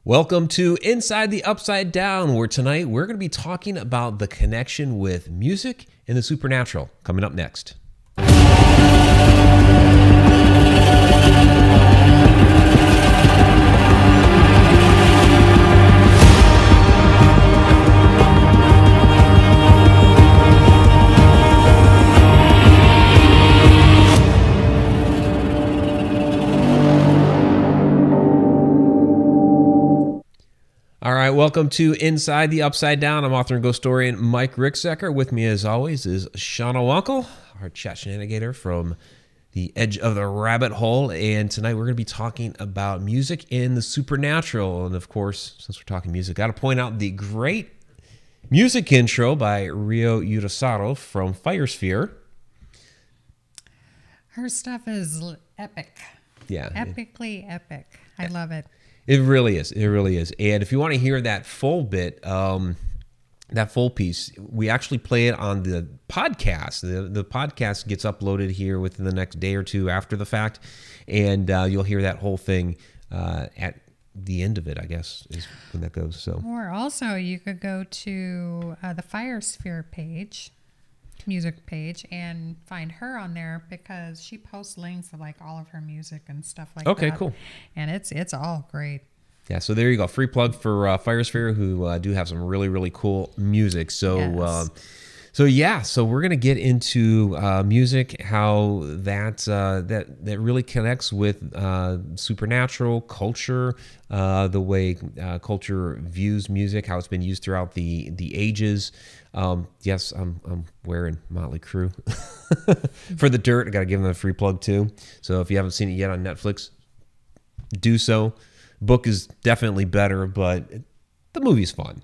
Welcome to Inside the Upside Down, where tonight we're going to be talking about the connection with music and the supernatural. Coming up next. All right, welcome to Inside the Upside Down. I'm author and ghost historian Mike Ricksecker. With me, as always, is Shana Wankel, our chat Shananigator from the edge of the rabbit hole. And tonight we're going to be talking about music and the supernatural. And of course, since we're talking music, got to point out the great music intro by Rio Urasato from Firesphere. Her stuff is epic. Yeah. Epically epic. I love it. It really is. It really is. And if you want to hear that full bit, that full piece, we actually play it on the podcast. The podcast gets uploaded here within the next day or two after the fact, and you'll hear that whole thing at the end of it, I guess, is when that goes. So, or also you could go to the Firesphere page, music page, and find her on there because she posts links of like all of her music and stuff like that. Okay, cool. And it's all great. Yeah, so there you go. Free plug for Firesphere, who do have some really, really cool music. So, Yes. So we're gonna get into music, how that really connects with supernatural culture, the way culture views music, how it's been used throughout the ages. Yes, I'm wearing Motley Crue for the dirt. I got to give them a free plug too. So if you haven't seen it yet on Netflix, do so. Book is definitely better, but the movie's fun.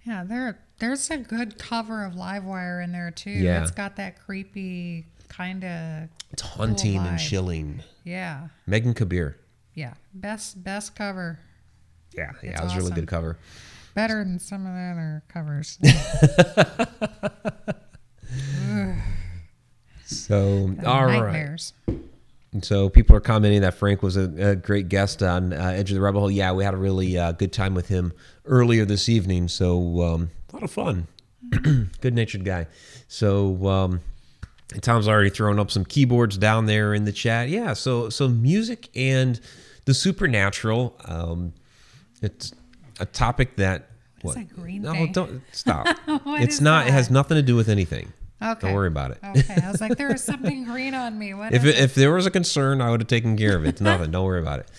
Yeah, there's a good cover of Livewire in there too. Yeah. It's got that creepy kind of. It's haunting cool and vibe. chilling. Yeah. Megan Kabir. Yeah. Best cover. Yeah, It's it was a really awesome. good cover. Better than some of the other covers. So, all right. Nightmares. So people are commenting that Frank was a great guest on Edge of the Rabbit Hole. Yeah, we had a really good time with him earlier this evening. So a lot of fun. Good-natured guy. So Tom's already thrown up some keyboards down there in the chat. Yeah, so music and the supernatural. It's a topic that... It's a green No, thing. don't stop. What It's is not. that? It has nothing to do with anything. Okay. Don't worry about it. Okay. I was like, there was something green on me. What If is it? if there was a concern, I would have taken care of it. It's nothing. Don't worry about it.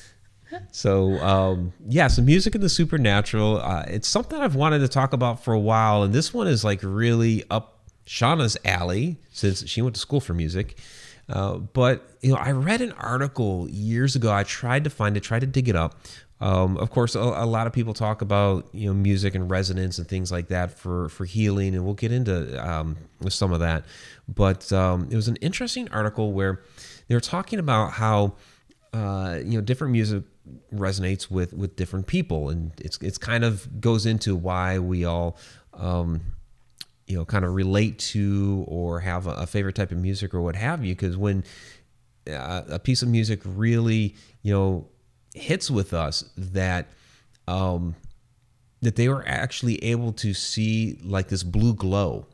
So so music and the supernatural. It's something I've wanted to talk about for a while, and this one is like really up Shauna's alley since she went to school for music. But I read an article years ago. I tried to find it, tried to dig it up. Of course, a lot of people talk about music and resonance and things like that for healing, and we'll get into some of that. But it was an interesting article where they were talking about how different music resonates with different people, and it's kind of goes into why we all kind of relate to or have a favorite type of music or what have you. Because when a piece of music really hits with us, that they were actually able to see like this blue glow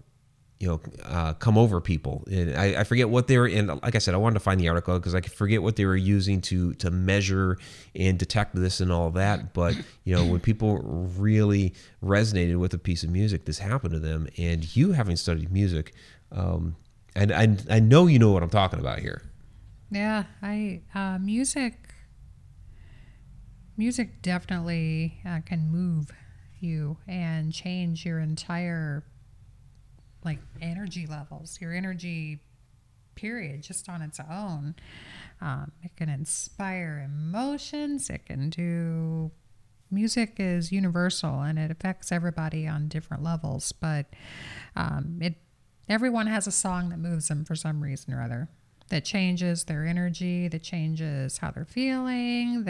come over people. And I forget what they were in. Like I said, I wanted to find the article because I could forget what they were using to measure and detect this and all that. But when people really resonated with a piece of music, this happened to them. And you, having studied music, and I know you know what I'm talking about here. Yeah, music definitely can move you and change your entire energy levels, your energy period just on its own. It can inspire emotions. Music is universal and it affects everybody on different levels, but everyone has a song that moves them for some reason or other, that changes their energy, that changes how they're feeling,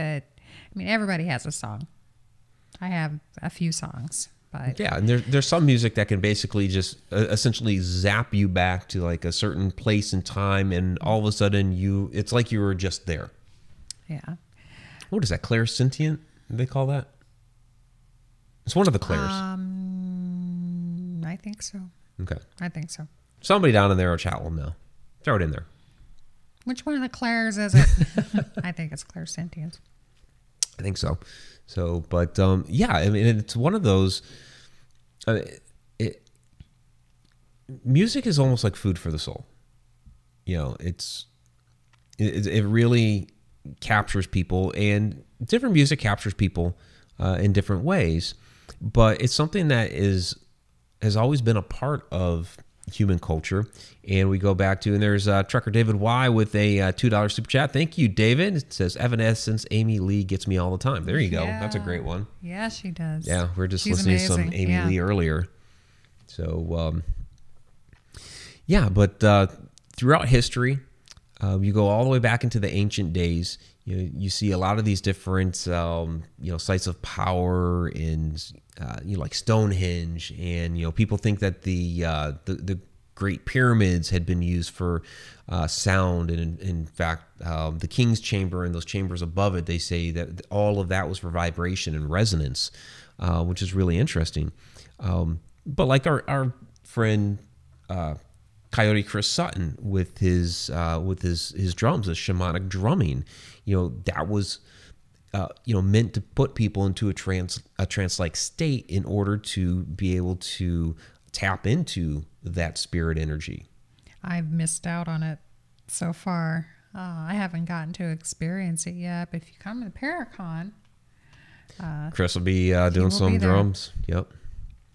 everybody has a song. I have a few songs, but yeah, and there's some music that can basically just essentially zap you back to like a certain place and time, and all of a sudden it's like you were just there. Yeah. What is that? Clairsentient? They call that? It's one of the Claires. I think so. Okay. I think so. Somebody down in there will chat will know. Throw it in there. Which one of the Claires is it? I think it's Claire Sentience. I think so. So, but yeah, I mean, it's one of those. Music is almost like food for the soul. You know, it really captures people, and different music captures people in different ways. But it's something that has always been a part of human culture. And we go back to, and there's Trucker David Y with a $2 super chat. Thank you, David. It says, Evanescence, Amy Lee gets me all the time. There you go. Yeah. That's a great one. Yeah, she does. Yeah, we're just She's listening amazing. to some Amy Lee earlier. So, yeah, but throughout history, you go all the way back into the ancient days. You see a lot of these different, sites of power, and like Stonehenge, and people think that the Great Pyramids had been used for sound, and in fact, the King's Chamber and those chambers above it, they say that all of that was for vibration and resonance, which is really interesting. But like our friend Coyote Chris Sutton with his drums, his shamanic drumming, that was meant to put people into a trance-like state in order to be able to tap into that spirit energy. I've missed out on it so far. I haven't gotten to experience it yet, but if you come to the Paracon, Chris will be doing some drums. Yep.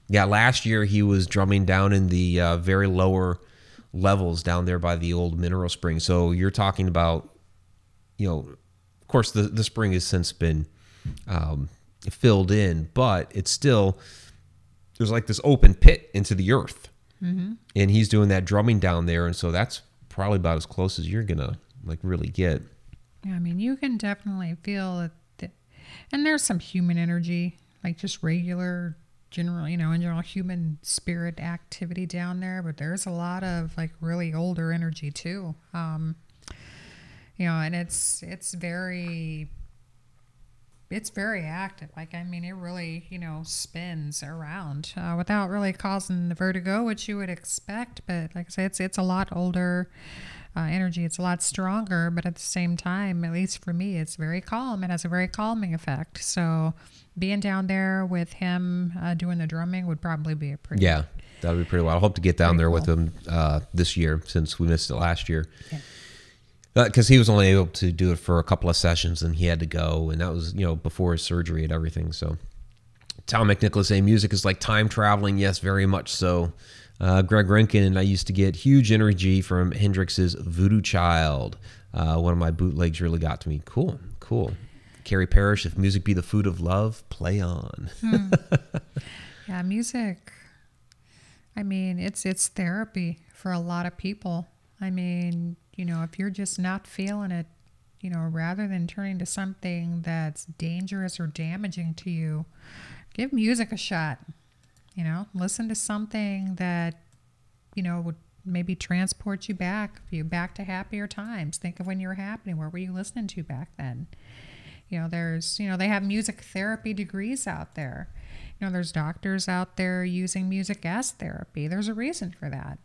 Yeah, last year he was drumming down in the very lower levels down there by the old mineral spring. So you're talking about, of course, the spring has since been filled in, but it's still, there's like this open pit into the earth. Mm-hmm. And he's doing that drumming down there. And so that's probably about as close as you're going to like really get. Yeah, I mean, you can definitely feel it. And there's some human energy, like just regular general, in general human spirit activity down there, but there's a lot of like really older energy too. And it's very active. Like, I mean, it really, spins around without really causing the vertigo, which you would expect. But like I say, it's a lot older energy. It's a lot stronger, but at the same time, at least for me, it's very calm. It has a very calming effect. So being down there with him doing the drumming would probably be a pretty... Yeah, that would be pretty wild. I hope to get down there with him this year, since we missed it last year. Yeah. Because he was only able to do it for a couple of sessions, and he had to go, and that was before his surgery and everything. So Tom McNicholas saying music is like time traveling. Yes, very much so. Greg Rankin and I used to get huge energy from Hendrix's Voodoo Child. One of my bootlegs really got to me. Cool. Carrie Parrish, if music be the food of love, play on. Yeah, music. I mean, it's therapy for a lot of people. I mean, if you're just not feeling it, rather than turning to something that's dangerous or damaging to you, give music a shot. Listen to something that, would maybe transport you back to happier times. Think of when you were happy. What were you listening to back then? They have music therapy degrees out there. There's doctors out there using music as therapy. There's a reason for that.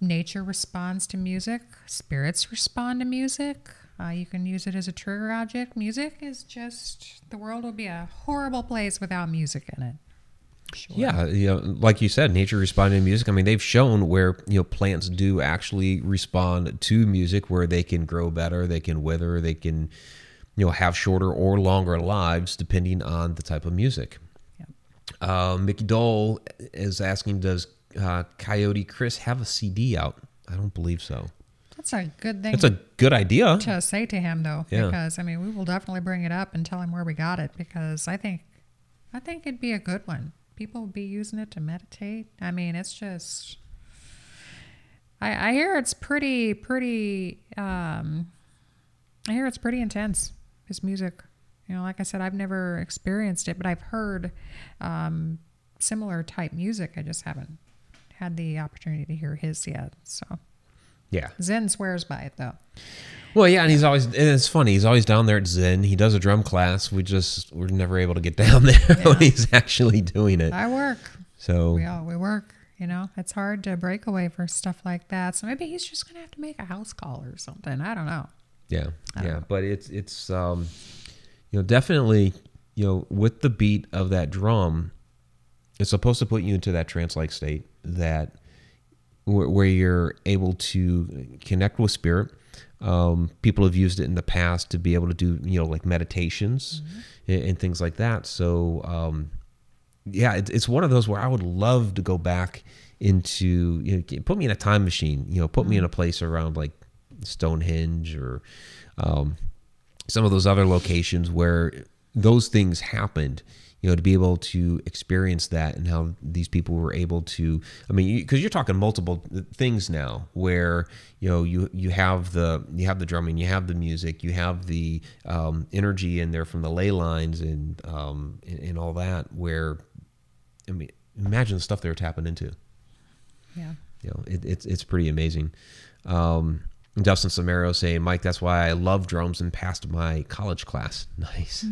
Nature responds to music. Spirits respond to music. You can use it as a trigger object. Music is just, the world would be a horrible place without music in it. Sure. Yeah, like you said, nature responding to music. I mean, they've shown where plants do actually respond to music, where they can grow better, they can wither, they can have shorter or longer lives depending on the type of music. Yep. Mickey Dole is asking, does Coyote Chris have a CD out? I don't believe so. That's a good thing. That's a good idea to say to him, though, because I mean, we will definitely bring it up and tell him where we got it, because I think it'd be a good one. People would be using it to meditate. I mean, it's just, I hear it's pretty intense, his music. Like I said, I've never experienced it, but I've heard similar type music. I just haven't had the opportunity to hear his yet. So Yeah. Zen swears by it, though. Well, yeah, and and it's funny. He's always down there at Zen. He does a drum class. We're never able to get down there when he's actually doing it. I work. So we work. You know, it's hard to break away for stuff like that. So maybe he's just gonna have to make a house call or something. I don't know. Yeah, but it's definitely, with the beat of that drum, it's supposed to put you into that trance-like state that where you're able to connect with spirit. People have used it in the past to be able to do, like meditations and things like that. So, it's one of those where I would love to go back into, put me in a time machine, put me in a place around like Stonehenge or some of those other locations where those things happened, to be able to experience that and how these people were able to, because you're talking multiple things now where, you have the drumming, you have the music, you have the energy in there from the ley lines and all that where, imagine the stuff they were tapping into. Yeah. It's pretty amazing. Dustin Samaro saying, Mike, that's why I love drums and passed my college class. Nice.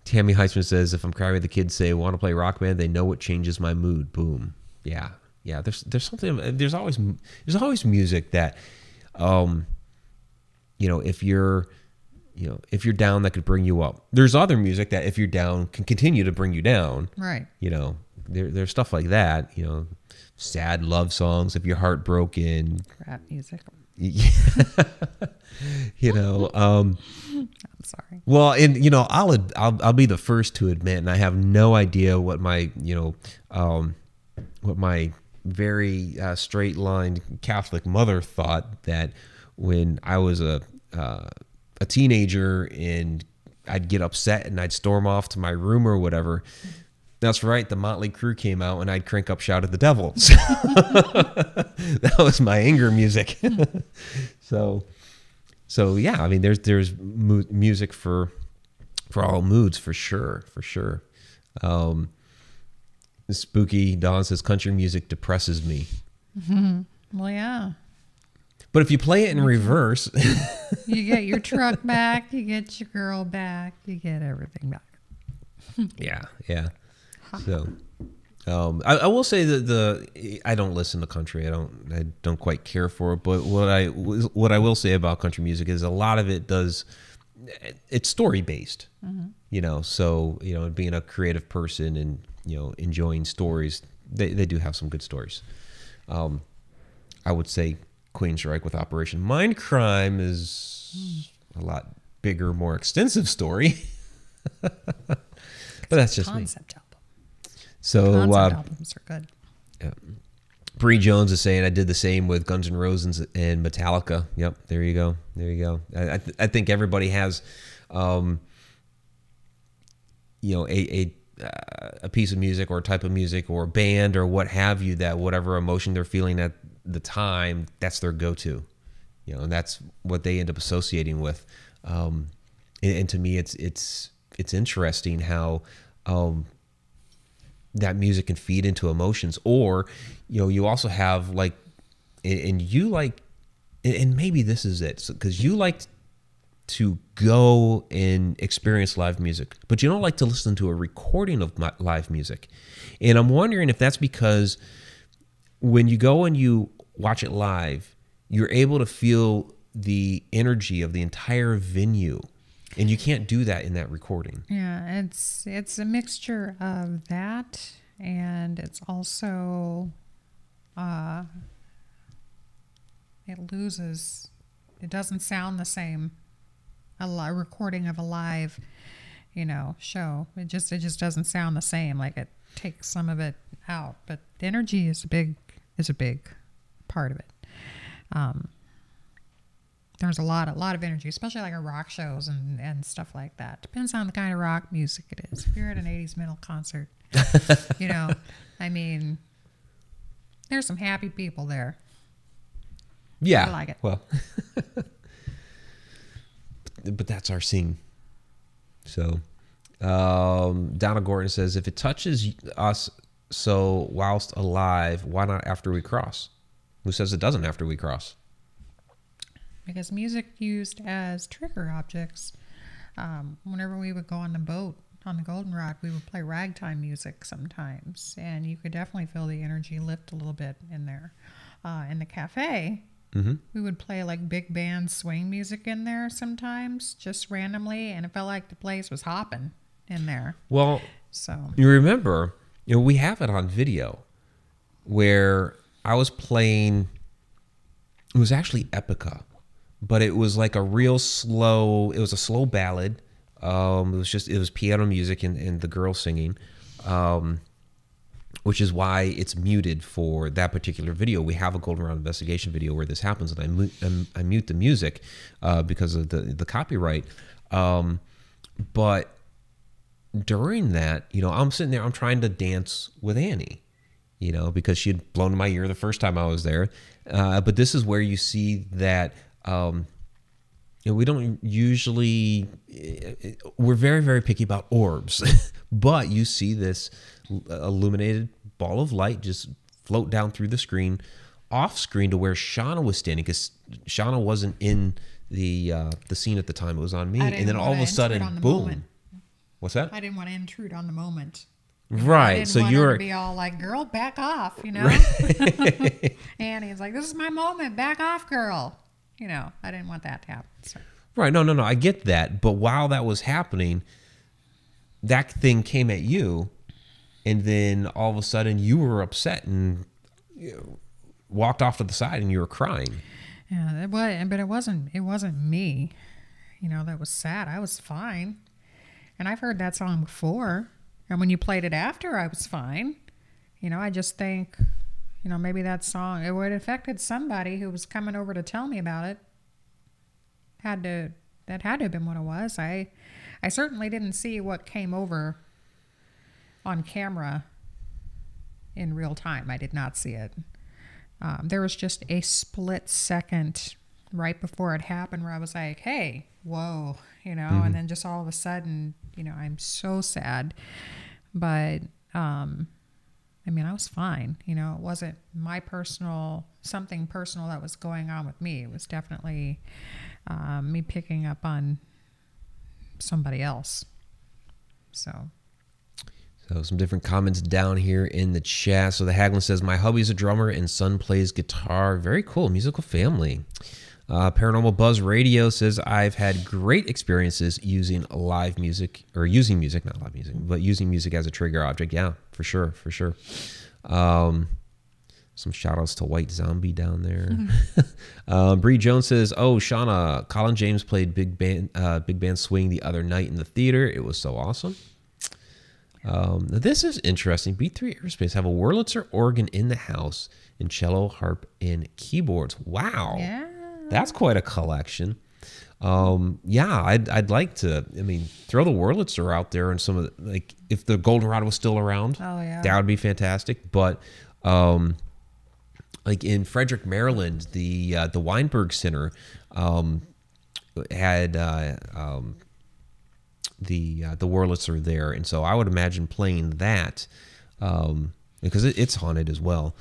Tammy Heisman says, if I'm crying with the kids say, want to play rock band, they know what changes my mood. Boom. Yeah. There's something, there's always music that, if you're down, that could bring you up. There's other music that if you're down can continue to bring you down. Right. There's stuff like that, sad love songs if you're heartbroken. Rap music. I'm sorry. Well, and I'll be the first to admit, and I have no idea what my very straight line Catholic mother thought that when I was a teenager and I'd get upset and I'd storm off to my room or whatever. That's right. The Motley Crue came out and I'd crank up Shout at the Devil. That was my anger music. So yeah, there's music for all moods for sure. Spooky Dawn says country music depresses me. Well, yeah. But if you play it in reverse, you get your truck back, you get your girl back, you get everything back. Yeah. So, I will say that I don't listen to country. I don't quite care for it. But what I will say about country music is a lot of it it's story based. So being a creative person and enjoying stories, they do have some good stories. I would say Queensryche with Operation Mindcrime is a lot bigger, more extensive story. But that's just concept me. Album. So concept albums are good. Yeah. Bree Jones is saying I did the same with Guns N' Roses and Metallica. Yep, there you go. I think everybody has, a piece of music or a type of music or a band or what have you that whatever emotion they're feeling at the time, that's their go-to, and that's what they end up associating with. And to me, it's interesting how that music can feed into emotions, or you also have like, and maybe this is it, because you like to go and experience live music, but you don't like to listen to a recording of live music. And I'm wondering if that's because when you go and you watch it live, you're able to feel the energy of the entire venue. And you can't do that in that recording. Yeah, it's a mixture of that, and it's also it doesn't sound the same. A recording of a live, show. It just doesn't sound the same. Like it takes some of it out, but the energy is a big part of it. There's a lot of energy, especially like at rock shows and stuff like that. Depends on the kind of rock music it is. If you're at an 80s metal concert, there's some happy people there. Yeah. I like it. Well, but that's our scene. So, Donna Gordon says, if it touches us So whilst alive, why not after we cross? Who says it doesn't after we cross? Because music used as trigger objects. Whenever we would go on the boat on the Goldenrod, we would play ragtime music sometimes, and you could definitely feel the energy lift a little bit in there. In the cafe, we would play like big band swing music in there sometimes, just randomly, and it felt like the place was hopping in there. Well, so you remember, we have it on video where I was playing. It was actually Epica, but it was like a real slow. It was a slow ballad. It was piano music and the girl singing, which is why it's muted for that particular video. We have a Goldenrod investigation video where this happens, and I mute the music because of the copyright. But during that, I'm sitting there, I'm trying to dance with Annie, because she had blown my ear the first time I was there. But this is where you see that. We don't usually, we're very, very picky about orbs, but you see this illuminated ball of light just float down through the screen, off screen to where Shana was standing, because Shana wasn't in the scene at the time. It was on me. And then all of a sudden, boom. Moment. What's that? I didn't want to intrude on the moment. Right. I didn't So want you her were to be all like, girl, back off, Right. Annie's like, this is my moment. Back off, girl. I didn't want that to happen. So. Right. No. I get that. But while that was happening, that thing came at you, and then all of a sudden you were upset and walked off to the side and you were crying. Yeah, but it wasn't me. That was sad. I was fine. And I've heard that song before. And when you played it after, I was fine. I just think, maybe that song, it would have affected somebody who was coming over to tell me about it. That had to have been what it was. I certainly didn't see what came over on camera in real time. I did not see it. There was just a split second right before it happened where I was like, hey, whoa, and then just all of a sudden, I'm so sad. But, I was fine. It wasn't something personal that was going on with me. It was definitely me picking up on somebody else. So some different comments down here in the chat. So the Haglin says, my hubby's a drummer and son plays guitar. Very cool. Musical family. Paranormal Buzz Radio says, I've had great experiences using live music, or using music, not live music, but using music as a trigger object. Yeah, for sure. Some shout outs to White Zombie down there. Bree Jones says, oh, Shana, Colin James played big band swing the other night in the theater. It was so awesome. This is interesting. B3 Aerospace have a Wurlitzer organ in the house, and cello, harp, and keyboards. Wow. Yeah. That's quite a collection. I'd like to, throw the Wurlitzer out there and some of the, like, if the Goldenrod was still around, that would be fantastic. But, like in Frederick, Maryland, the Weinberg Center, had, the Wurlitzer there. And so I would imagine playing that, because it's haunted as well.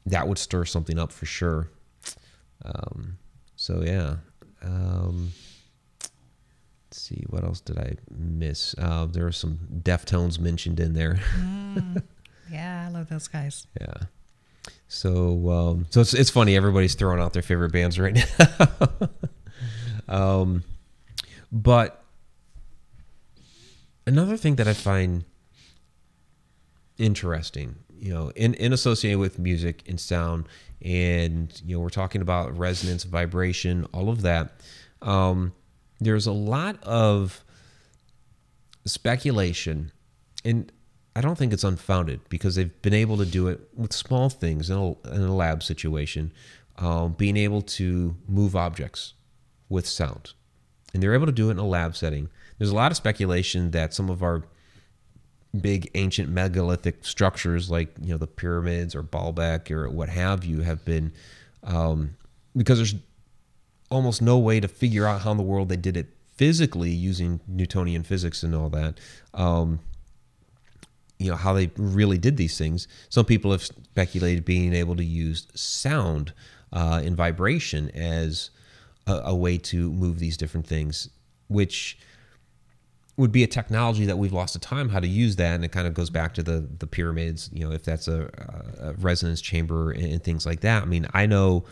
That would stir something up for sure. Let's see, what else did I miss? There were some Deftones mentioned in there. Yeah, I love those guys. Yeah. So it's funny. Everybody's throwing out their favorite bands right now. But another thing that I find interesting, in associated with music and sound, and we're talking about resonance, vibration, all of that. There's a lot of speculation, and I don't think it's unfounded, because they've been able to do it with small things in a lab situation, being able to move objects with sound, and they're able to do it in a lab setting. There's a lot of speculation that some of our big ancient megalithic structures, like the pyramids or Baalbek or what have you, have been, because there's almost no way to figure out how in the world they did it physically using Newtonian physics and all that. how they really did these things. Some people have speculated being able to use sound and vibration as a way to move these different things, which would be a technology that we've lost the time how to use that. And it kind of goes back to the pyramids, if that's a resonance chamber and things like that. I mean, I know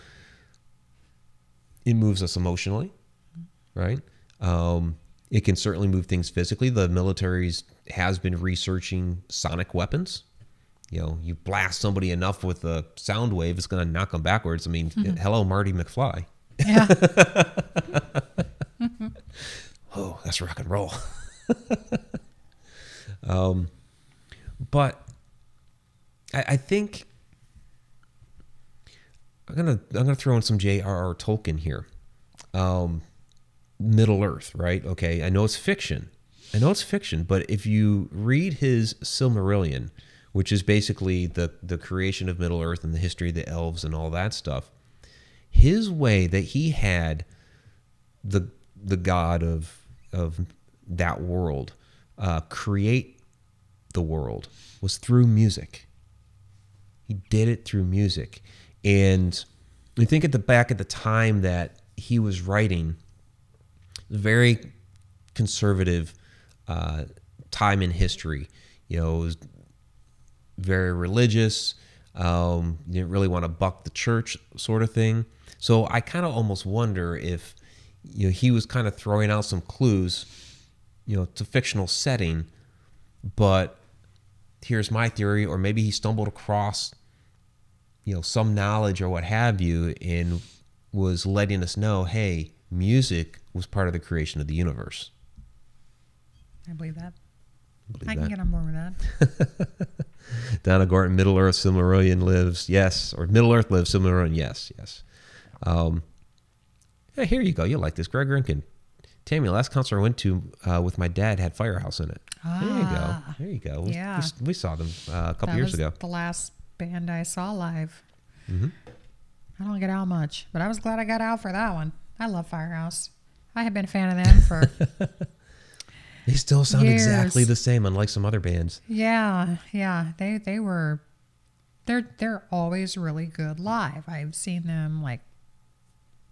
it moves us emotionally, right? It can certainly move things physically. The military has been researching sonic weapons. You blast somebody enough with a sound wave, it's going to knock them backwards. I mean, hello, Marty McFly. Yeah. Oh, that's rock and roll. But I think I'm gonna throw in some J.R.R. Tolkien here. Middle Earth, right? Okay, I know it's fiction, but if you read his Silmarillion, which is basically the creation of Middle Earth and the history of the elves and all that stuff, his way that he had the god of that world create the world was through music. He did it through music. And we think back at the time that he was writing, very conservative time in history. It was very religious. Didn't really want to buck the church, sort of thing. So I kind of almost wonder if he was kind of throwing out some clues, to fictional setting. But here's my theory, or maybe he stumbled across some knowledge or what have you, and was letting us know, hey, music was part of the creation of the universe. I believe that. I can get on board with that. Donna Gorton, Middle Earth, Silmarillion lives, yes. Or Middle Earth lives, Silmarillion, yes. Yeah, here you go. You'll like this. Greg Rinkin. Tammy, last concert I went to with my dad had Firehouse in it. There you go. Yeah. We saw them a couple years ago. The last band I saw live. Mm-hmm. I don't get out much, but I was glad I got out for that one. I love Firehouse. I have been a fan of them for They still sound years. exactly the same, unlike some other bands. Yeah. They're always really good live. I've seen them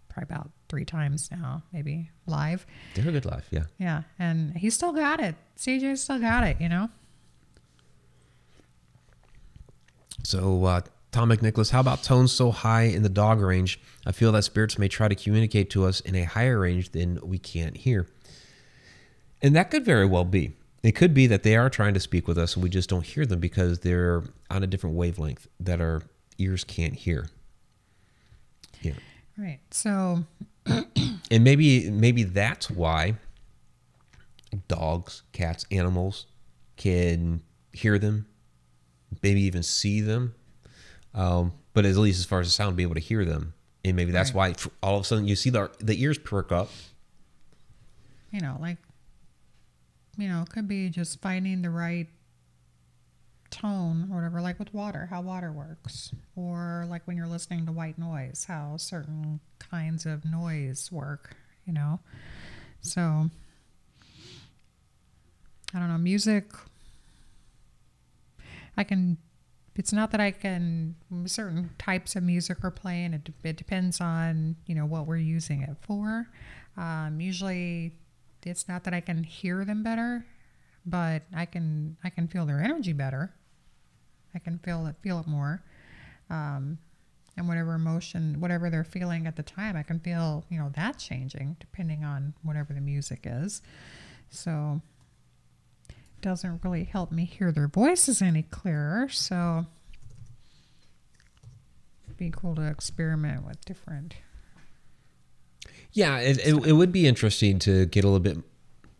probably about 3 times now, maybe live. They're good live, yeah. Yeah, and he still got it. CJ still got it, So, Tom McNicholas, how about tones so high in the dog range? I feel that spirits may try to communicate to us in a higher range than we can't hear. And that could very well be. It could be that they are trying to speak with us and we just don't hear them because they're on a different wavelength that our ears can't hear. Yeah. Right. So, and maybe that's why dogs, cats, animals can hear them, maybe even see them, but at least as far as the sound, be able to hear them. And maybe that's why all of a sudden you see the ears perk up. It could be just finding the right tone or whatever, like with water, how water works, or like when you're listening to white noise, how certain kinds of noise work, So, I don't know, music, it's not that I can, certain types of music are playing, it depends on, what we're using it for. Usually it's not that I can hear them better, but I can feel their energy better. I can feel it more. And whatever emotion, whatever they're feeling at the time, I can feel, that changing depending on whatever the music is. So it doesn't really help me hear their voices any clearer. So it'd be cool to experiment with different. Yeah, it would be interesting to get a little bit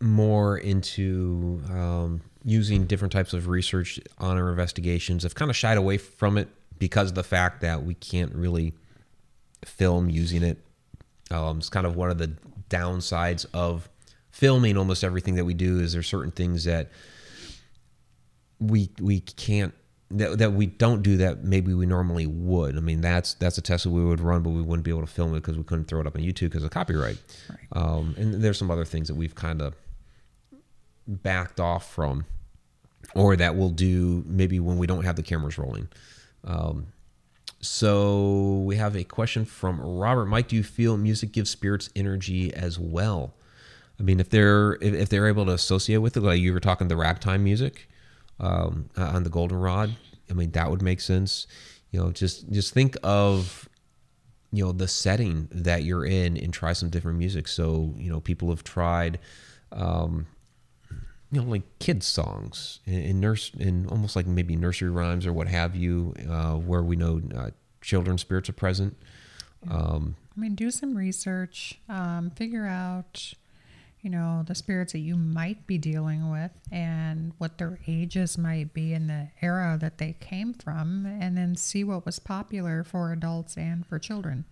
more into using different types of research on our investigations. I've kind of shied away from it because of the fact that we can't really film using it. It's kind of one of the downsides of filming almost everything that we do is there's certain things that we can't, that we don't do that maybe we normally would. I mean, that's a test that we would run, but we wouldn't be able to film it because we couldn't throw it up on YouTube because of copyright. Right. And there's some other things that we've kind of backed off from. or that we'll do maybe when we don't have the cameras rolling. So we have a question from Robert. Mike, do you feel music gives spirits energy as well? I mean, if they're able to associate with it, like you were talking the ragtime music on the goldenrod, I mean, that would make sense. You know, just think of, you know, the setting that you're in and try some different music. So, you know, people have tried, you know, like kids songs in almost like maybe nursery rhymes or what have you, where we know children's spirits are present. I mean, do some research, figure out, you know, the spirits that you might be dealing with and what their ages might be in the era that they came from, and then see what was popular for adults and for children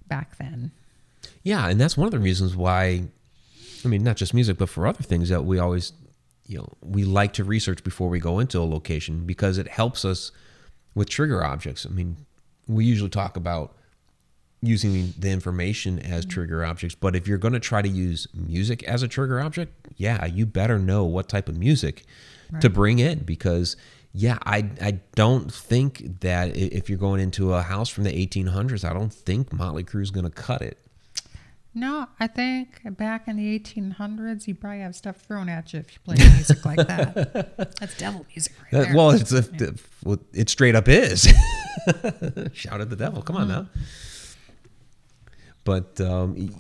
back then. Yeah, and that's one of the reasons why, I mean, not just music, but for other things that we always, you know, we like to research before we go into a location because it helps us with trigger objects. I mean, we usually talk about using the information as trigger objects, but if you're going to try to use music as a trigger object, yeah, you better know what type of music to bring in, because yeah, I don't think that if you're going into a house from the 1800s, I don't think Motley Crue is going to cut it. No, I think back in the 1800s, you probably have stuff thrown at you if you play music like that. That's devil music right there. Well, it straight up is. Shout at the devil. Come on now. But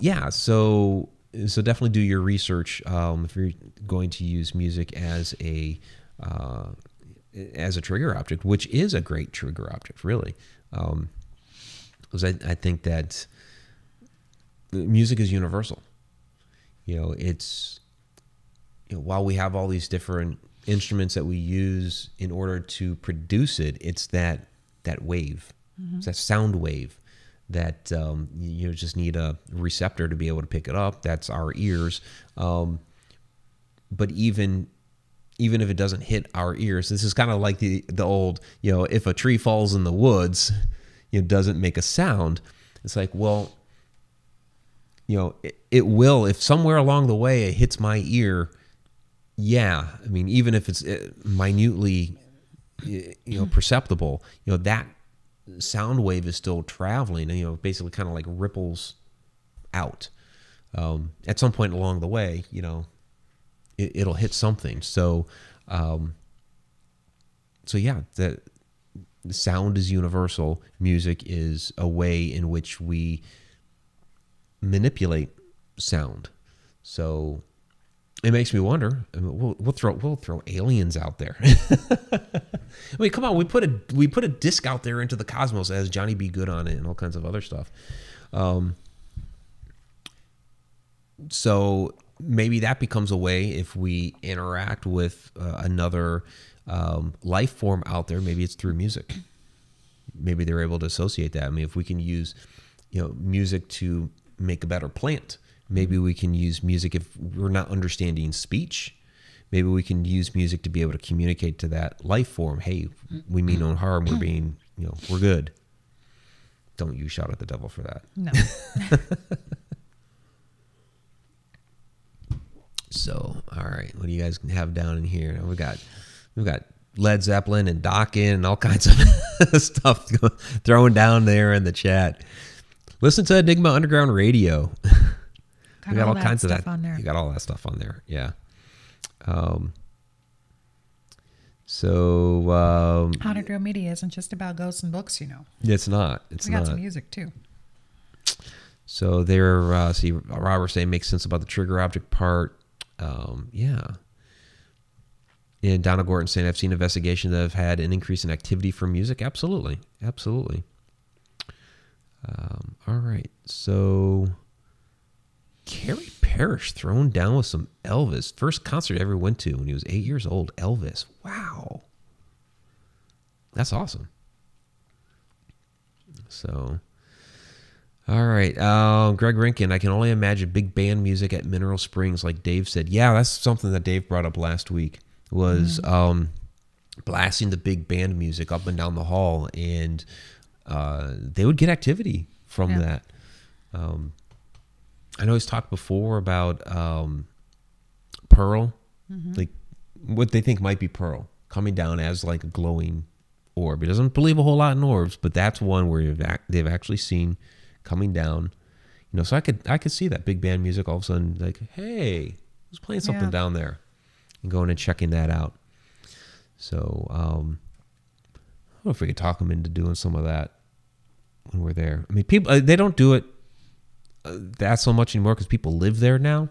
yeah, so definitely do your research if you're going to use music as a trigger object, which is a great trigger object, really. Because I think that music is universal. You know, it's, you know, while we have all these different instruments that we use in order to produce it, it's that wave, it's that sound wave that you just need a receptor to be able to pick it up. That's our ears. But even if it doesn't hit our ears, this is kind of like the old, you know, if a tree falls in the woods, you know, doesn't make a sound. It's like, well, you know, it will, if somewhere along the way it hits my ear. Yeah, I mean, even if it's minutely, you know, perceptible, you know, that sound wave is still traveling, and, you know, basically kind of like ripples out. At some point along the way, you know, it'll hit something. So, yeah, the sound is universal. Music is a way in which we manipulate sound. So it makes me wonder. I mean, we'll throw aliens out there. I mean, come on, we put a disc out there into the cosmos as Johnny B. Good on it and all kinds of other stuff. So maybe that becomes a way if we interact with another life form out there. Maybe it's through music. Maybe they're able to associate that. I mean, if we can use, you know, music to make a better plant, maybe we can use music if we're not understanding speech. Maybe we can use music to be able to communicate to that life form, hey, we mean no harm, we're being, you know, we're good. Don't you shout at the devil for that. No. So, all right, what do you guys have down in here? We've got Led Zeppelin and Dokken and all kinds of stuff throwing down there in the chat. Listen to Enigma Underground Radio. We got all kinds of that on there. You got all that stuff on there, yeah. Underground Media isn't just about ghosts and books, you know. It's not. It's we not. got some music too. So there, see, Robert saying makes sense about the trigger object part. Yeah. And Donna Gorton saying, I've seen investigations that have had an increase in activity for music. Absolutely. Absolutely. All right. So Carrie Parrish thrown down with some Elvis. First concert I ever went to when he was 8 years old. Elvis. Wow. That's awesome. So, all right. Greg Rinkin, I can only imagine big band music at Mineral Springs, like Dave said. Yeah, that's something that Dave brought up last week, was blasting the big band music up and down the hall, and they would get activity from that. I know he's talked before about Pearl, like what they think might be pearl coming down as like a glowing orb. He doesn't believe a whole lot in orbs, but that's one where they've actually seen coming down. You know, so I could see that big band music all of a sudden, like, hey, who's playing something down there, and going and checking that out. So I don't know if we could talk them into doing some of that when we're there. I mean, people they don't do it that so much anymore because people live there now.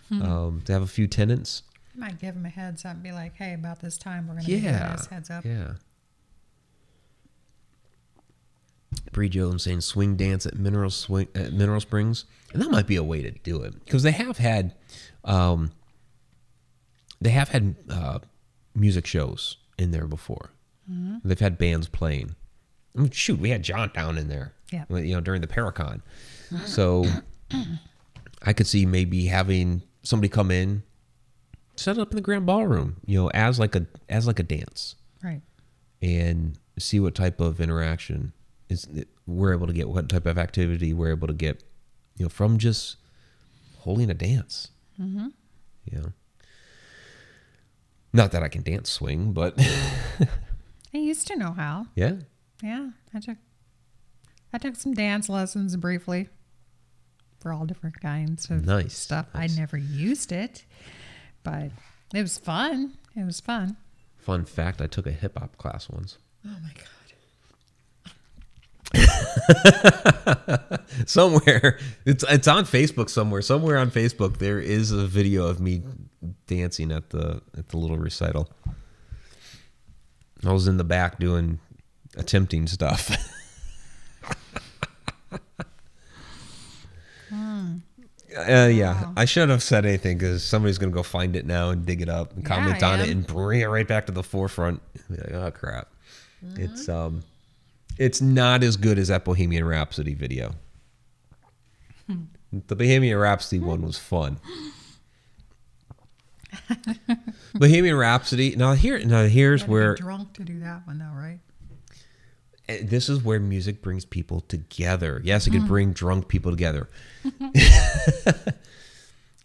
They have a few tenants. You might give them a heads up and be like, hey, about this time we're going to give you this heads up. Yeah. Bree Jones saying swing dance at Mineral Springs, and that might be a way to do it because they have had music shows in there before. They've had bands playing. I mean, shoot, we had John down in there. Yeah. You know, during the Paracon. So I could see maybe having somebody come in, set it up in the grand ballroom, you know, as like a dance, right? And see what type of interaction we're able to get, what type of activity we're able to get, you know, from just holding a dance. You know, not that I can dance swing, but I used to know how. Yeah. I took some dance lessons briefly for all different kinds of stuff. Nice. I never used it, but it was fun. Fun fact, I took a hip hop class once. Oh my God. Somewhere it's on Facebook somewhere on Facebook there is a video of me dancing at the little recital. I was in the back attempting stuff. Yeah, I shouldn't have said anything because somebody's gonna go find it now and dig it up and comment on it and bring it right back to the forefront. Like, oh crap! It's not as good as that Bohemian Rhapsody video. The Bohemian Rhapsody one was fun. Bohemian Rhapsody. Here's where be drunk to do that one though, right? This is where music brings people together. Yes, it can bring drunk people together.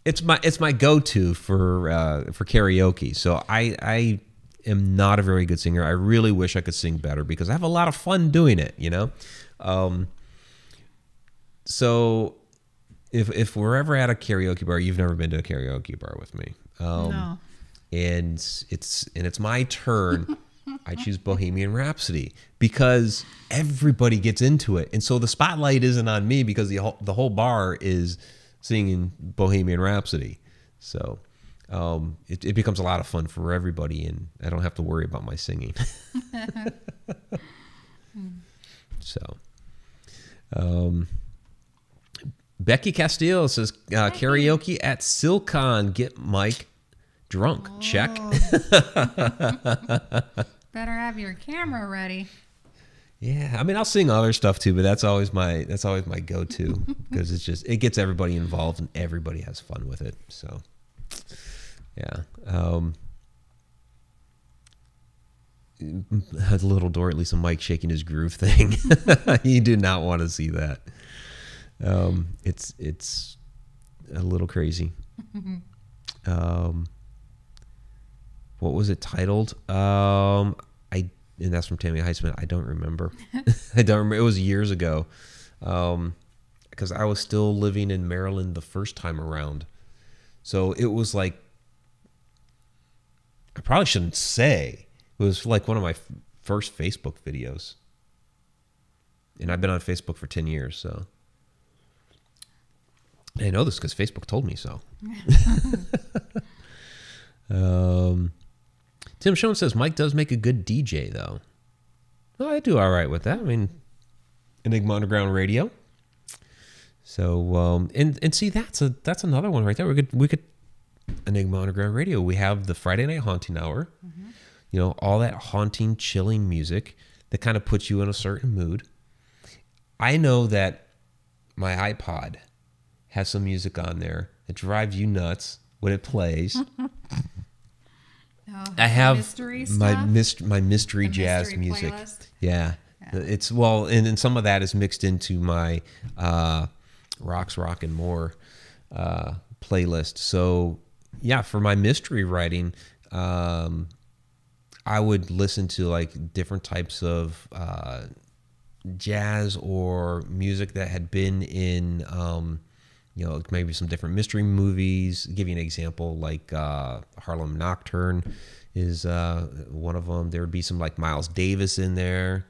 It's my go-to for karaoke. So I am not a very good singer. I really wish I could sing better because I have a lot of fun doing it, you know? So if we're ever at a karaoke bar, you've never been to a karaoke bar with me. No. And it's my turn. I choose Bohemian Rhapsody because everybody gets into it. And so the spotlight isn't on me because the whole bar is singing Bohemian Rhapsody. So it becomes a lot of fun for everybody, and I don't have to worry about my singing. So Becky Castillo says karaoke at Silcon. Get Mike drunk. Check. Better have your camera ready. Yeah, I mean, I'll sing other stuff too, but that's always my go-to because it gets everybody involved and everybody has fun with it. So, yeah. A little door, at least a Mike shaking his groove thing. You do not want to see that. It's a little crazy. What was it titled? And that's from Tammy Heisman. I don't remember. It was years ago. Because I was still living in Maryland the first time around. So it was like, I probably shouldn't say. It was like one of my first Facebook videos. And I've been on Facebook for 10 years, so. I know this because Facebook told me so. Tim Schoen says Mike does make a good DJ though. Well, I do all right with that. I mean, Enigma Underground Radio. So and see that's another one right there. We could Enigma Underground Radio. We have the Friday Night Haunting Hour. You know, all that haunting, chilling music that kind of puts you in a certain mood. I know that my iPod has some music on there that drives you nuts when it plays. I have my mystery jazz music. Yeah. It's and some of that is mixed into my Rocks, Rock and More playlist. So yeah, for my mystery writing, I would listen to like different types of jazz or music that had been in, you know, maybe some different mystery movies. Give you an example, like Harlem Nocturne is one of them. There would be some like Miles Davis in there.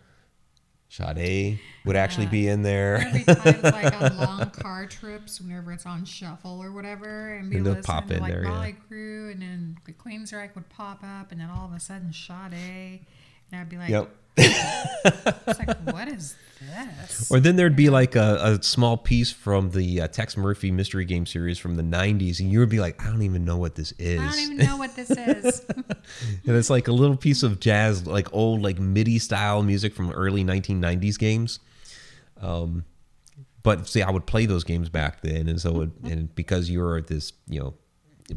Sade would actually be in there. There'd be times like on long car trips, whenever it's on shuffle or whatever, and be And they'll listening pop to in like there, yeah. Motley Crue, and then the Queensryche would pop up, and then all of a sudden Sade, and I'd be like, Yep. it's like, what is this? Or then there'd be like a small piece from the Tex Murphy mystery game series from the 90s, and you would be like, I don't even know what this is. I don't even know what this is. And it's like a little piece of jazz, like old, like MIDI style music from early 1990s games. But see, I would play those games back then, and so and because you were this, you know,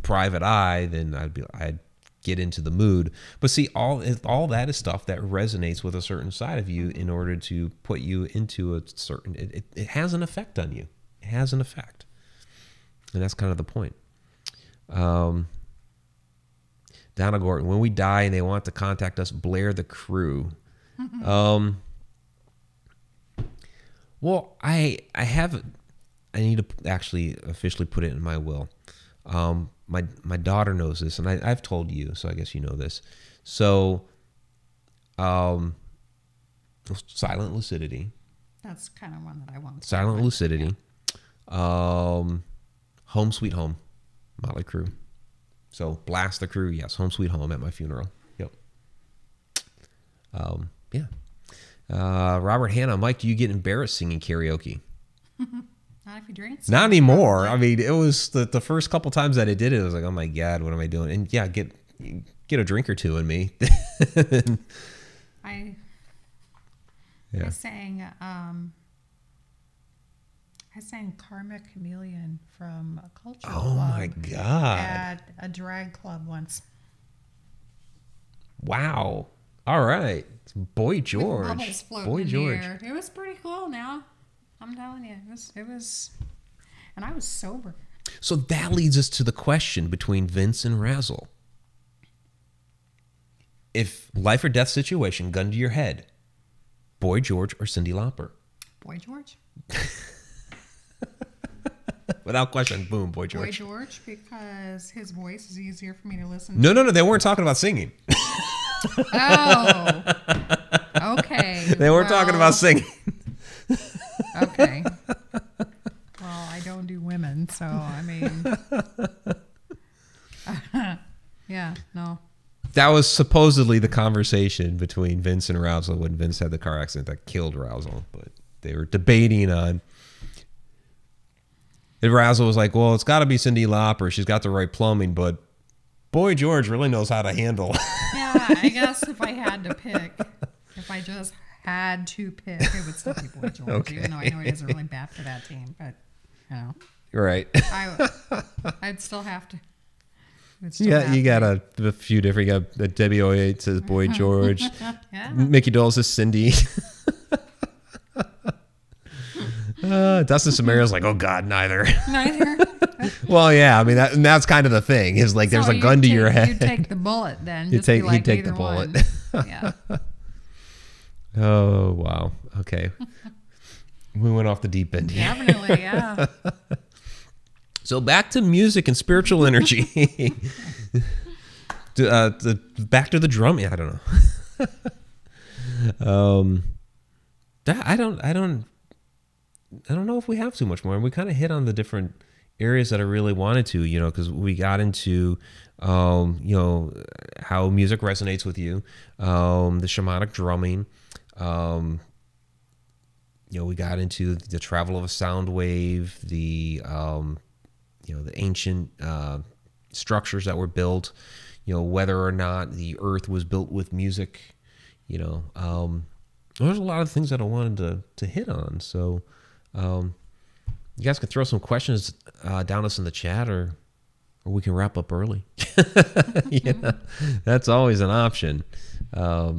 private eye, then I'd get into the mood. But see, all that is stuff that resonates with a certain side of you in order to put you into a certain. It has an effect on you. It has an effect, and that's kind of the point. Donna Gordon, when we die and they want to contact us, Blair the Crew. Well, I need to actually officially put it in my will. My daughter knows this, and I've told you, so I guess you know this. So, silent lucidity. That's kind of one that I want. Silent lucidity. Yeah. Home Sweet Home, Motley Crue. So Blast the Crew, yes. Home Sweet Home at my funeral. Yep. Yeah. Robert Hanna, Mike, do you get embarrassed singing karaoke? Not if you drink. Not anymore. I mean, it was the first couple times that I did it, I was like, oh my God, what am I doing? And yeah, get a drink or two in me. I sang Karma Chameleon from a culture club. Oh my God. At a drag club once. Wow. All right. Boy George. With bubbles floating Boy in George. the air. It was pretty cool now. I'm telling you. It was, and I was sober. So that leads us to the question between Vince and Razzle. If life or death situation, gun to your head, Boy George or Cyndi Lauper? Boy George. Without question, boom, Boy George. Boy George, because his voice is easier for me to listen to. No, they weren't talking about singing. Oh, okay. They weren't talking about singing. Okay. Well, I don't do women, so I mean, yeah, no. That was supposedly the conversation between Vince and Razzle when Vince had the car accident that killed Razzle, but they were debating on. And Razzle was like, well, it's got to be Cyndi Lauper. She's got the right plumbing, but Boy George really knows how to handle. Yeah, I guess if I had to pick, if I just had to pick, it would still be Boy George, Okay. even though I know he doesn't really bat for that team, but, you know. Right. I'd still have to. Yeah, you got a few different. You got Debbie Oye says Boy George. Yeah. Mickey Dole says Cindy. Dustin Samario's like, oh God, neither. Neither. Well, yeah, I mean that's kind of the thing. Is like there's a gun to your head. You take the bullet then. You take the one. bullet. Yeah. Oh wow. Okay. We went off the deep end here. Definitely, yeah. So back to music and spiritual energy. Back to the drum. Yeah, I don't know. I don't know if we have too much more. We kind of hit on the different areas that I really wanted to, you know, because we got into, you know, how music resonates with you, the shamanic drumming. You know, we got into the travel of a sound wave, the you know, the ancient structures that were built, you know, whether or not the earth was built with music, you know. There's a lot of things that I wanted to hit on. So you guys can throw some questions down us in the chat, or we can wrap up early. Yeah, that's always an option. Yeah,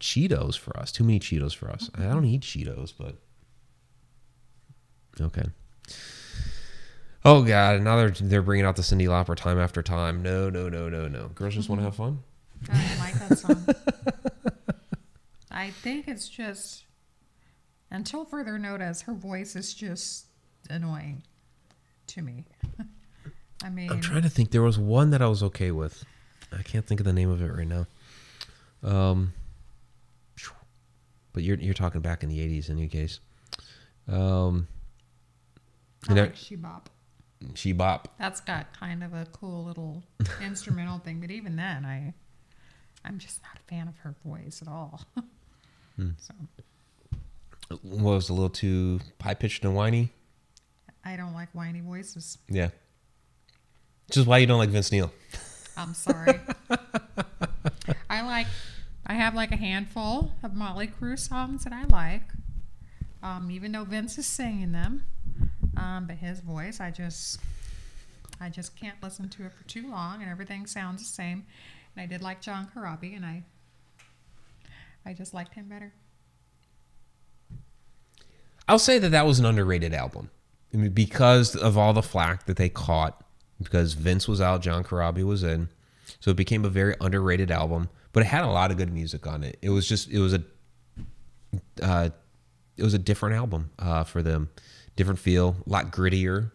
Cheetos for us. Too many Cheetos for us. I don't eat Cheetos, but okay. Oh God! Now they're bringing out the Cyndi Lauper time after time. No. Girls just want to have fun. I don't like that song. I think it's just, until further notice, her voice is just annoying to me. I mean, I'm trying to think. There was one that I was okay with. I can't think of the name of it right now. But you're talking back in the 80s in any case. I like She Bop. She Bop. That's got kind of a cool little instrumental thing, but even then, I'm just not a fan of her voice at all. So, Was a little too high pitched and whiny. I don't like whiny voices. Yeah. Which is why you don't like Vince Neil. I'm sorry. I have like a handful of Motley Crue songs that I like, even though Vince is singing them. But his voice, I just can't listen to it for too long, and everything sounds the same. And I did like John Corabi, and I just liked him better. I'll say that was an underrated album. I mean, because of all the flack that they caught, because Vince was out, John Corabi was in, so it became a very underrated album. But it had a lot of good music on it. It was a different album for them, different feel, a lot grittier.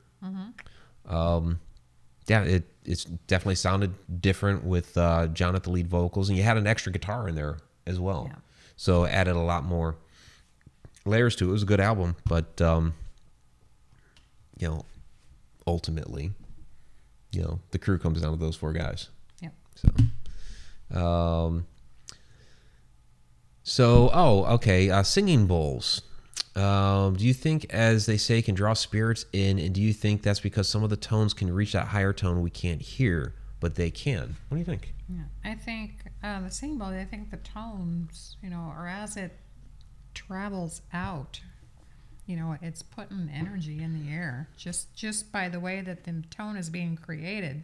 Yeah, it's definitely sounded different with John at the lead vocals, and you had an extra guitar in there as well, yeah. So it added a lot more layers to it. It was a good album, but ultimately, the crew comes down to those four guys. Yep. Singing bowls. Do you think, as they say, can draw spirits in, and do you think that's because some of the tones can reach that higher tone we can't hear, but they can? What do you think? Yeah, I think the singing bowl, I think the tones, or as it travels out, it's putting energy in the air. Just by the way that the tone is being created,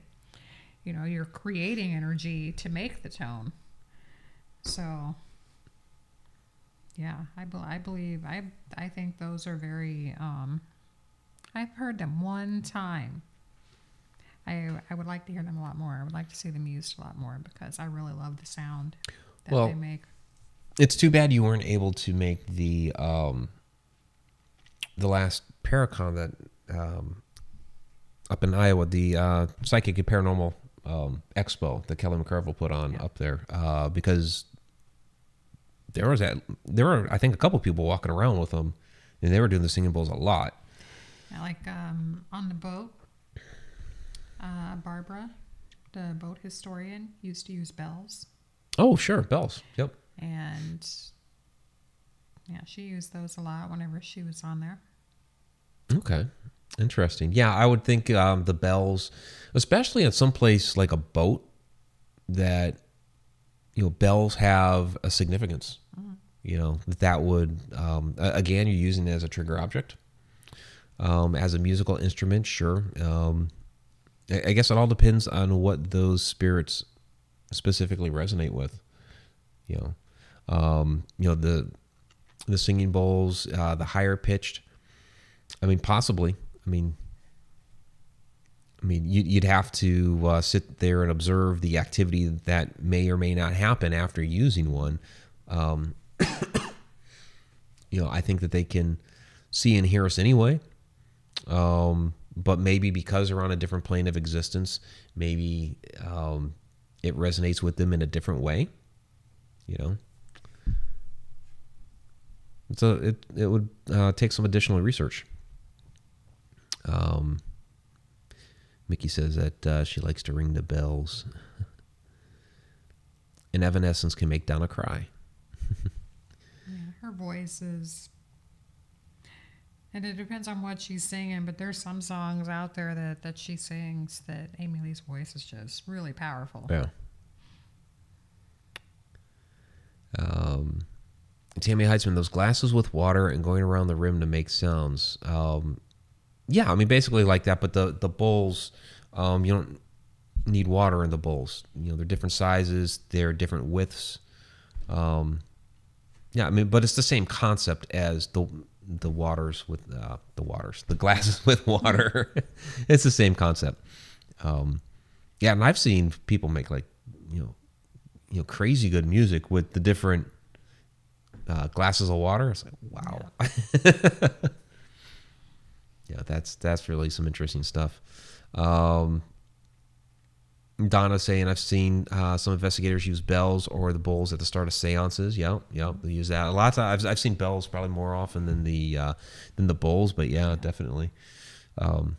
you're creating energy to make the tone. So, yeah, I think those are very, I've heard them one time. I would like to hear them a lot more. I would like to see them used a lot more because I really love the sound that they make. It's too bad you weren't able to make the last Paracon that up in Iowa, the Psychic and Paranormal Expo that Kelly McCarville put on up there, because there were I think a couple people walking around with them, and they were doing the singing bowls a lot. Yeah, like on the boat, Barbara, the boat historian, used to use bells. Oh, sure, bells. Yep. And yeah, she used those a lot whenever she was on there. Okay. Interesting. Yeah, I would think the bells, especially at some place like a boat, that bells have a significance. That would again, you're using it as a trigger object, as a musical instrument. Sure. I guess it all depends on what those spirits specifically resonate with. The singing bowls, the higher pitched. I mean, possibly. I mean, you'd have to sit there and observe the activity that may or may not happen after using one. I think that they can see and hear us anyway. But maybe because they're on a different plane of existence, maybe it resonates with them in a different way. So it would take some additional research. Mickey says that she likes to ring the bells. And Evanescence can make Donna cry. Yeah, her voice is... And it depends on what she's singing, but there's some songs out there that she sings that Amy Lee's voice is just really powerful. Yeah. Tammy Heitzman, those glasses with water and going around the rim to make sounds. Yeah, I mean, basically like that, but the bowls, you don't need water in the bowls. They're different sizes, they're different widths. Yeah, I mean, but it's the same concept as the waters with the glasses with water. It's the same concept. Yeah, and I've seen people make like crazy good music with the different glasses of water. It's like, wow. Yeah, that's really some interesting stuff. Donna saying, I've seen some investigators use bells or the bowls at the start of seances. Yep, they use that a lot of times. I've seen bells probably more often than the bowls, but yeah, definitely. And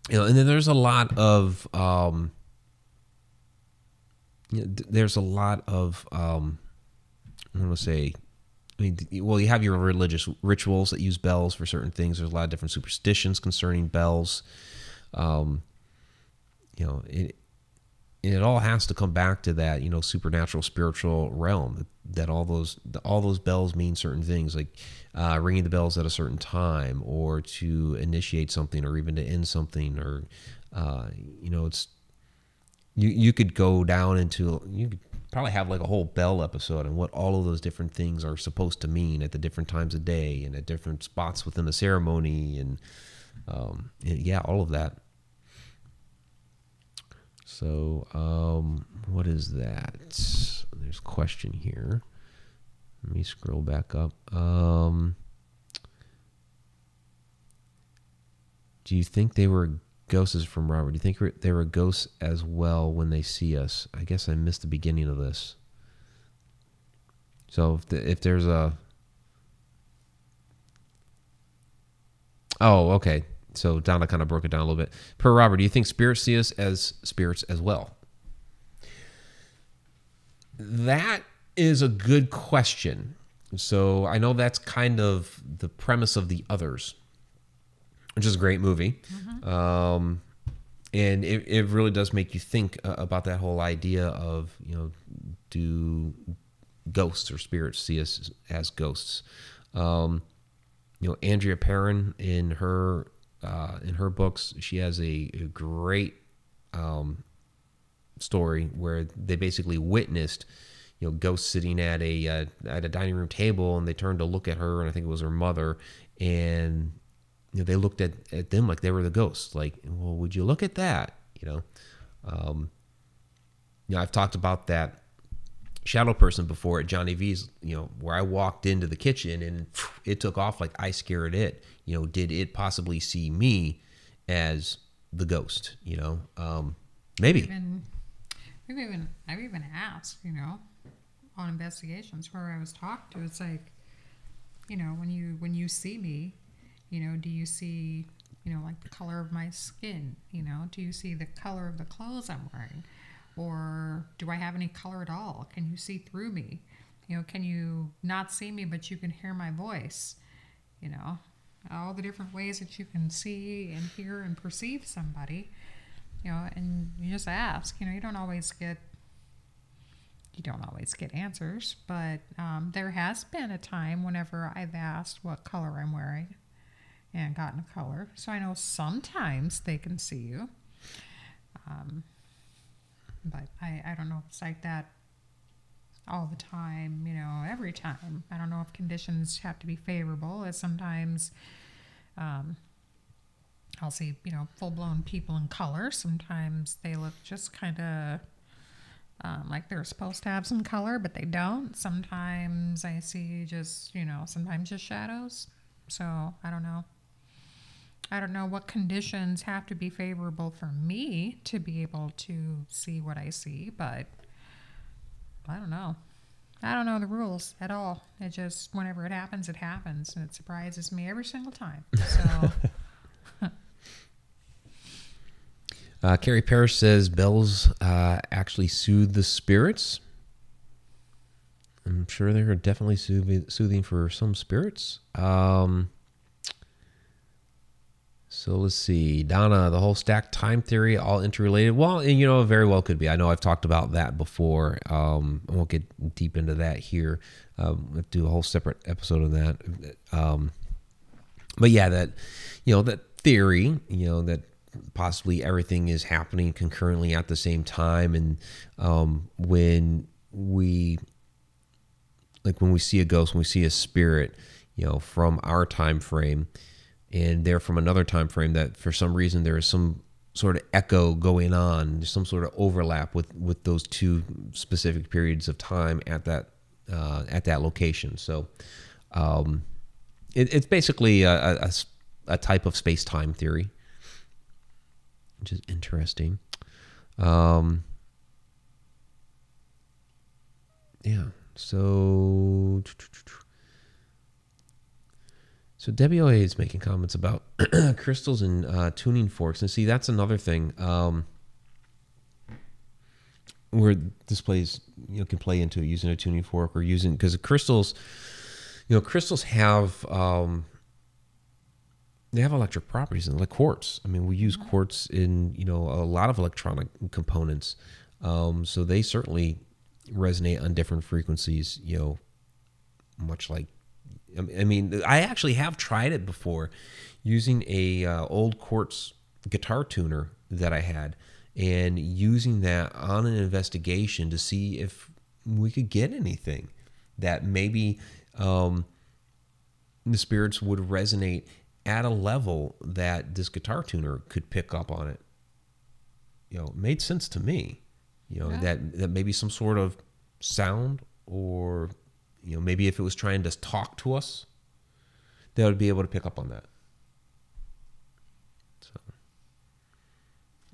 then there's a lot of I want to say, well, you have your religious rituals that use bells for certain things. There's a lot of different superstitions concerning bells. It all has to come back to that, supernatural, spiritual realm. That all those bells mean certain things, like ringing the bells at a certain time, or to initiate something, or even to end something, or it's you could go down into you could probably have like a whole bell episode and what all of those different things are supposed to mean at the different times of day and at different spots within the ceremony, and yeah, all of that. So, what is that? There's a question here. Let me scroll back up. Do you think they were ghosts? Is from Robert. Do you think they were ghosts as well when they see us? I guess I missed the beginning of this. So if there's a... Oh, okay. So Donna kind of broke it down a little bit. Per Robert, do you think spirits see us as spirits as well? That is a good question. So I know that's kind of the premise of The Others, which is a great movie. Mm-hmm. And it really does make you think about that whole idea of, do ghosts or spirits see us as ghosts? Andrea Perrin in her books, she has a great story where they basically witnessed, ghosts sitting at a dining room table, and they turned to look at her, and I think it was her mother, and they looked at them like they were the ghosts. Like, well, would you look at that? I've talked about that shadow person before at Johnny V's, where I walked into the kitchen and it took off like I scared it. Did it possibly see me as the ghost? Maybe. I've even asked, on investigations where I was talked to, it's like, when you see me, do you see, like the color of my skin? Do you see the color of the clothes I'm wearing? Or do I have any color at all? Can you see through me? Can you not see me, but you can hear my voice? All the different ways that you can see and hear and perceive somebody, and you just ask. You don't always get answers, but there has been a time whenever I've asked what color I'm wearing and gotten a color. So I know sometimes they can see you. But I don't know if it's like that all the time, every time. I don't know if conditions have to be favorable, as sometimes I'll see, full-blown people in color. Sometimes they look just kind of like they're supposed to have some color, but they don't. Sometimes I see just, sometimes just shadows. So I don't know. I don't know what conditions have to be favorable for me to be able to see what I see, but I don't know. I don't know the rules at all. It just, whenever it happens, and it surprises me every single time. So, Carrie Parrish says bells actually soothe the spirits. I'm sure they're definitely soothing for some spirits. So let's see. Donna, the whole stacked time theory, all interrelated. Well, and it very well could be. I know I've talked about that before. I won't get deep into that here. We'll do a whole separate episode on that. But yeah, that, that theory, that possibly everything is happening concurrently at the same time. And when we see a ghost, when we see a spirit, from our time frame, and they're from another time frame that for some reason there is some sort of echo going on. There's some sort of overlap with those two specific periods of time at that location. So it's basically a type of space-time theory, which is interesting. Yeah. So WOA is making comments about crystals and tuning forks. And see, that's another thing where this plays, can play into using a tuning fork or using, because crystals, crystals have, they have electric properties, and like quartz. I mean, we use quartz in, a lot of electronic components. So they certainly resonate on different frequencies, much like, I mean, I actually have tried it before using a old quartz guitar tuner that I had, and using that on an investigation to see if we could get anything that maybe the spirits would resonate at a level that this guitar tuner could pick up on it. It made sense to me, that maybe some sort of sound, or maybe if it was trying to talk to us, they would be able to pick up on that. So,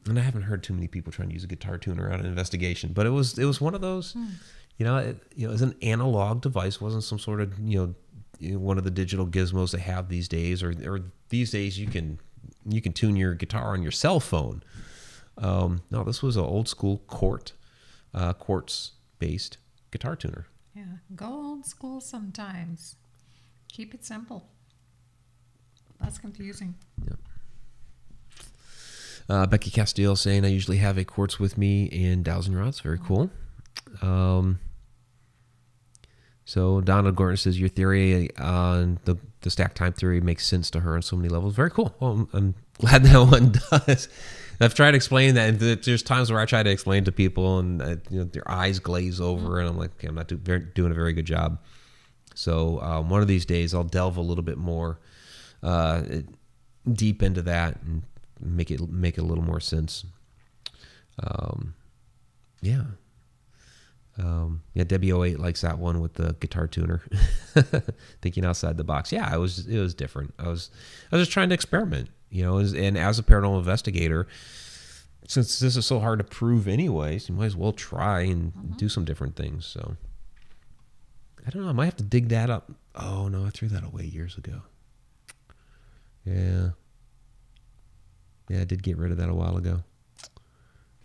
and I haven't heard too many people trying to use a guitar tuner on an investigation, but it was one of those, it was an analog device. It wasn't some sort of, one of the digital gizmos they have these days, or these days you can tune your guitar on your cell phone. No, this was an old school quartz based guitar tuner. Yeah, go old school sometimes. Keep it simple. That's confusing. Yeah. Becky Castillo saying, I usually have a quartz with me and dowsing rods. Very cool. So Donna Gordon says, your theory on the stack time theory makes sense to her on so many levels. Very cool. Well, I'm glad that one does. I've tried to explain that, and there's times where I try to explain to people, and their eyes glaze over, and I'm like, okay, I'm not doing a very good job. So one of these days, I'll delve a little bit more deep into that and make it a little more sense. Yeah. WO8 likes that one with the guitar tuner. Thinking outside the box. Yeah, it was different. I was just trying to experiment. And as a paranormal investigator, since this is so hard to prove anyways, you might as well try and do some different things. So, I don't know. I might have to dig that up. Oh, no, I threw that away years ago. Yeah. Yeah, I did get rid of that a while ago.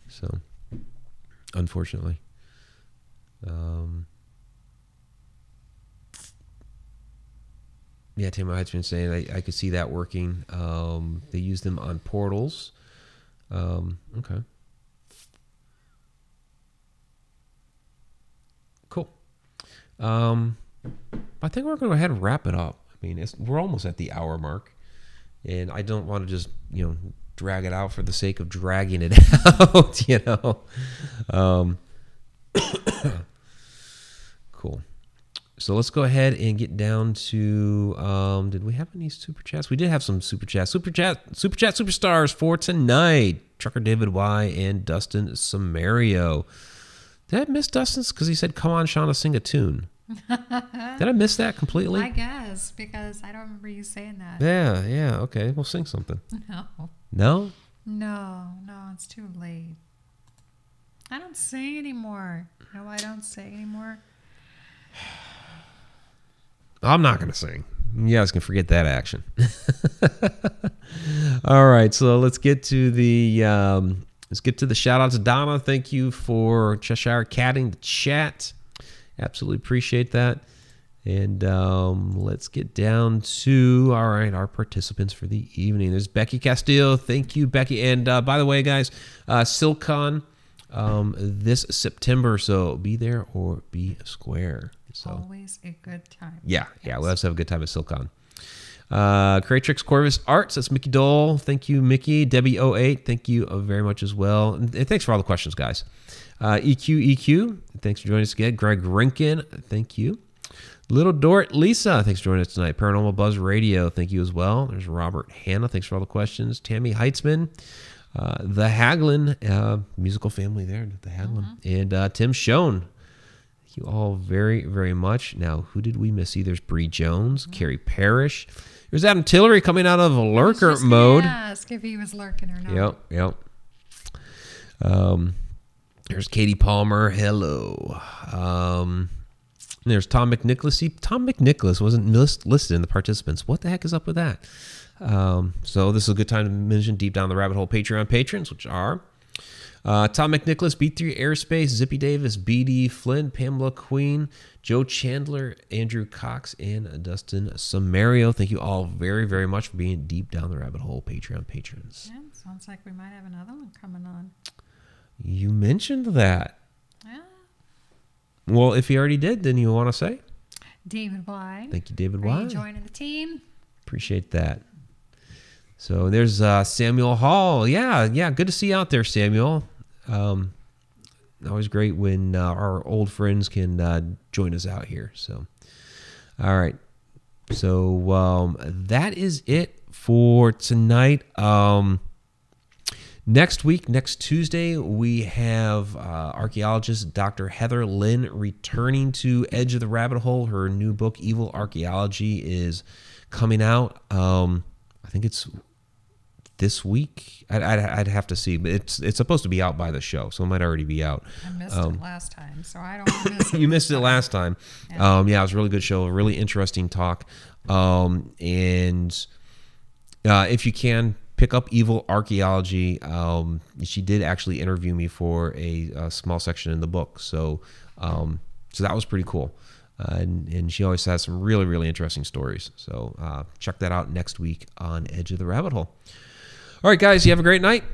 So, unfortunately. Yeah, Tim Hyde's been saying I could see that working. They use them on portals. Okay. Cool. I think we're going to go ahead and wrap it up. I mean, we're almost at the hour mark, and I don't want to just, drag it out for the sake of dragging it out, Cool. So let's go ahead and get down to, did we have any super chats? We did have some super chats. Super chat superstars for tonight. Trucker David Y and Dustin Samario. Did I miss Dustin's? Because he said, come on, Shana, sing a tune. Did I miss that completely? I guess, because I don't remember you saying that. Yeah. Okay, we'll sing something. No. No? No, it's too late. I don't sing anymore. No, I don't sing anymore. I'm not going to sing. You guys can forget that action. All right, so let's get to the shout out to Donna. Thank you for Cheshire Catting the chat. Absolutely appreciate that. And let's get down to our participants for the evening. There's Becky Castillo. Thank you, Becky. And by the way, guys, SilCon this September, so be there or be square. So always a good time. Yeah, we'll have a good time at SilCon. Creatrix Corvus Arts, that's Mickey Dole. Thank you, Mickey. Debbie 08, thank you very much as well. And thanks for all the questions, guys. EQ, thanks for joining us again. Greg Rinkin, thank you. Little Dort Lisa, thanks for joining us tonight. Paranormal Buzz Radio, thank you as well. There's Robert Hanna, thanks for all the questions. Tammy Heitzman, the Haglin, musical family there, the Haglin. And Tim Schoen. Thank you all very, very much. Now, who did we miss? There's Bree Jones, Carrie Parrish. There's Adam Tillery coming out of lurker mode. Ask if he was lurking or not. Yep. There's Katie Palmer. Hello. There's Tom McNicholas. See, Tom McNicholas wasn't listed in the participants. What the heck is up with that? So this is a good time to mention Deep Down the Rabbit Hole Patreon patrons, which are Tom McNicholas, B3 Airspace, Zippy Davis, BD Flynn, Pamela Queen, Joe Chandler, Andrew Cox, and Dustin Samario. Thank you all very, very much for being Deep Down the Rabbit Hole Patreon patrons. Yeah, sounds like we might have another one coming on. You mentioned that. Yeah. Well, if he already did, then you want to say? David Y. Thank you, David Are Y. you joining the team? Appreciate that. So there's Samuel Hall. Yeah, good to see you out there, Samuel. Always great when our old friends can join us out here. So, all right. So that is it for tonight. Next week, next Tuesday, we have archaeologist Dr. Heather Lynn returning to Edge of the Rabbit Hole. Her new book, Evil Archaeology, is coming out. I think it's this week. I'd have to see, but it's supposed to be out by the show, so it might already be out. I missed it last time, so I don't miss it. You missed it last time. Yeah. It was a really good show, a really interesting talk. And if you can, pick up Evil Archaeology. She did actually interview me for a small section in the book, so that was pretty cool. And she always has some really, really interesting stories. So check that out next week on Edge of the Rabbit Hole. All right, guys, you have a great night.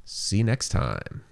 See you next time.